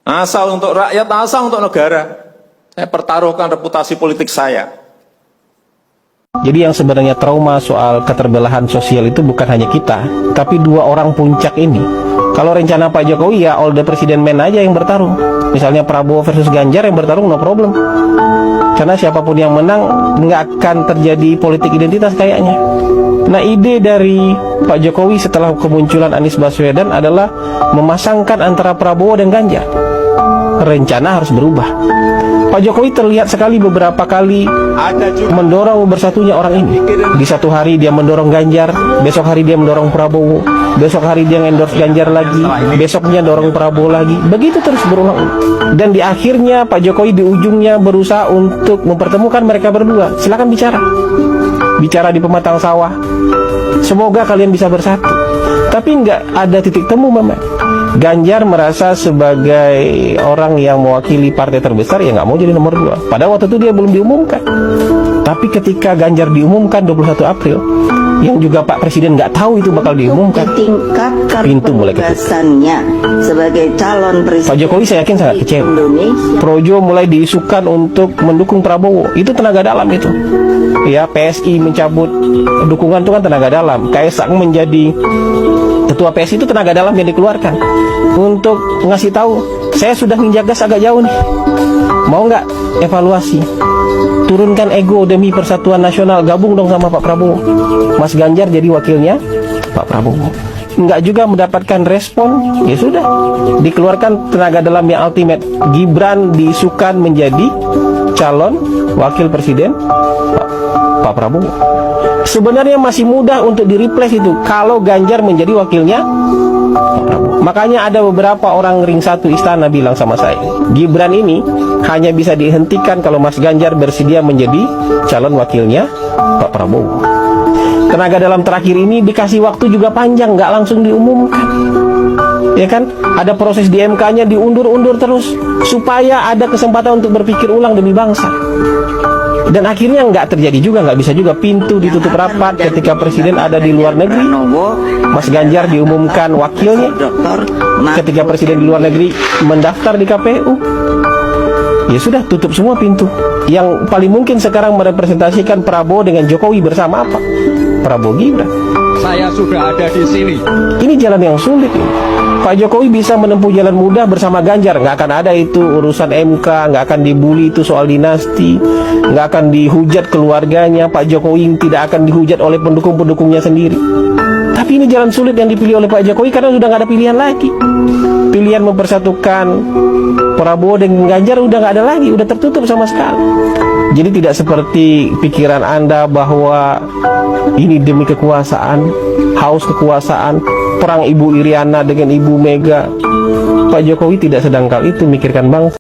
Asal untuk rakyat, asal untuk negara. Saya pertaruhkan reputasi politik saya. Jadi yang sebenarnya trauma soal keterbelahan sosial itu bukan hanya kita, tapi dua orang puncak ini. Kalau rencana Pak Jokowi ya all the president man aja yang bertarung. Misalnya Prabowo versus Ganjar yang bertarung, no problem. Karena siapapun yang menang nggak akan terjadi politik identitas kayaknya. Nah, ide dari Pak Jokowi setelah kemunculan Anies Baswedan adalah memasangkan antara Prabowo dan Ganjar. Rencana harus berubah. Pak Jokowi terlihat sekali beberapa kali mendorong bersatunya orang ini. Di satu hari dia mendorong Ganjar, besok hari dia mendorong Prabowo, besok hari dia endorse Ganjar lagi, besoknya dorong Prabowo lagi. Begitu terus berulang. Dan di akhirnya Pak Jokowi di ujungnya berusaha untuk mempertemukan mereka berdua. Silakan bicara. Bicara di pematang sawah. Semoga kalian bisa bersatu. Tapi nggak ada titik temu, Mama. Ganjar merasa sebagai orang yang mewakili partai terbesar ya nggak mau jadi nomor 2. Padahal waktu itu dia belum diumumkan. Tapi ketika Ganjar diumumkan 21 April, yang juga Pak Presiden nggak tahu itu bakal diumumkan, pintu mulai ketutup. Sebagai calon presiden Pak Jokowi saya yakin sangat kecewa. Projo mulai diisukan untuk mendukung Prabowo. Itu tenaga dalam itu. Ya, PSI mencabut dukungan itu kan tenaga dalam. Kaisang menjadi ketua PSI itu tenaga dalam yang dikeluarkan untuk ngasih tahu saya sudah nginjak gas agak jauh nih, mau nggak evaluasi, turunkan ego demi persatuan nasional, gabung dong sama Pak Prabowo. Mas Ganjar jadi wakilnya Pak Prabowo. Nggak juga mendapatkan respon, ya sudah dikeluarkan tenaga dalam yang ultimate. Gibran diisukan menjadi calon wakil presiden Pak Prabowo. Sebenarnya masih mudah untuk di-replace itu kalau Ganjar menjadi wakilnya Pak Prabowo. Makanya ada beberapa orang ring satu istana bilang sama saya, Gibran ini hanya bisa dihentikan kalau Mas Ganjar bersedia menjadi calon wakilnya Pak Prabowo. Tenaga dalam terakhir ini dikasih waktu juga panjang, nggak langsung diumumkan. Ya kan? Ada proses di MK-nya diundur-undur terus supaya ada kesempatan untuk berpikir ulang demi bangsa. Dan akhirnya nggak terjadi juga, nggak bisa juga, pintu ditutup rapat ketika presiden ada di luar negeri. Mas Ganjar diumumkan wakilnya ketika presiden di luar negeri mendaftar di KPU. Ya sudah, tutup semua pintu. Yang paling mungkin sekarang merepresentasikan Prabowo dengan Jokowi bersama apa? Prabowo Gibran. Saya sudah ada di sini. Ini jalan yang sulit ini. Pak Jokowi bisa menempuh jalan mudah bersama Ganjar. Nggak akan ada itu urusan MK, nggak akan dibully itu soal dinasti, nggak akan dihujat keluarganya. Pak Jokowi tidak akan dihujat oleh pendukung-pendukungnya sendiri. Tapi ini jalan sulit yang dipilih oleh Pak Jokowi karena sudah nggak ada pilihan lagi. Pilihan mempersatukan Prabowo dengan Ganjar udah nggak ada lagi, udah tertutup sama sekali. Jadi tidak seperti pikiran Anda bahwa ini demi kekuasaan, haus kekuasaan, perang Ibu Iriana dengan Ibu Mega. Pak Jokowi tidak sedangkal itu mikirkan bangsa.